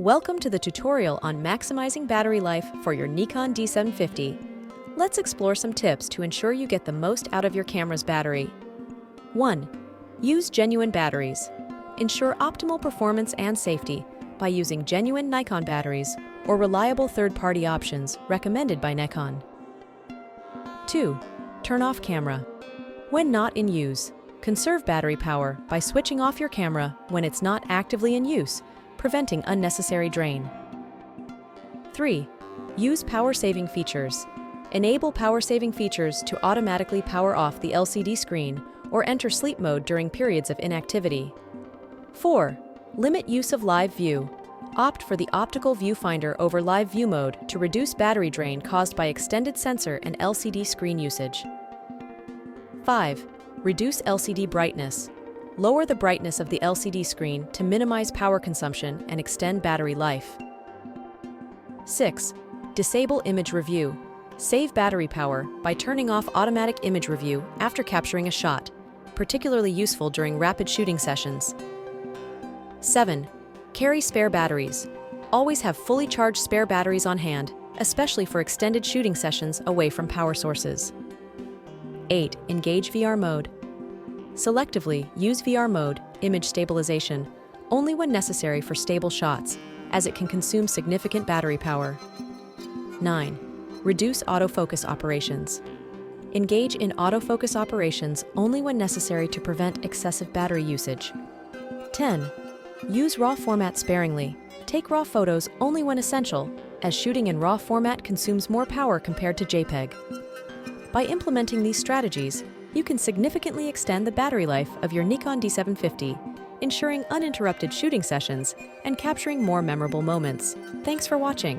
Welcome to the tutorial on maximizing battery life for your Nikon D750. Let's explore some tips to ensure you get the most out of your camera's battery. 1. Use genuine batteries. Ensure optimal performance and safety by using genuine Nikon batteries or reliable third-party options recommended by Nikon. 2. Turn off camera. When not in use, conserve battery power by switching off your camera when it's not actively in use, preventing unnecessary drain. 3. Use power-saving features. Enable power-saving features to automatically power off the LCD screen or enter sleep mode during periods of inactivity. 4. Limit use of live view. Opt for the optical viewfinder over live view mode to reduce battery drain caused by extended sensor and LCD screen usage. 5. Reduce LCD brightness. Lower the brightness of the LCD screen to minimize power consumption and extend battery life. 6. Disable image review. Save battery power by turning off automatic image review after capturing a shot, particularly useful during rapid shooting sessions. 7. Carry spare batteries. Always have fully charged spare batteries on hand, especially for extended shooting sessions away from power sources. 8. Engage VR mode. Selectively use VR mode, image stabilization, only when necessary for stable shots, as it can consume significant battery power. 9. Reduce autofocus operations. Engage in autofocus operations only when necessary to prevent excessive battery usage. 10. Use RAW format sparingly. Take RAW photos only when essential, as shooting in RAW format consumes more power compared to JPEG. By implementing these strategies, you can significantly extend the battery life of your Nikon D750, ensuring uninterrupted shooting sessions and capturing more memorable moments. Thanks for watching.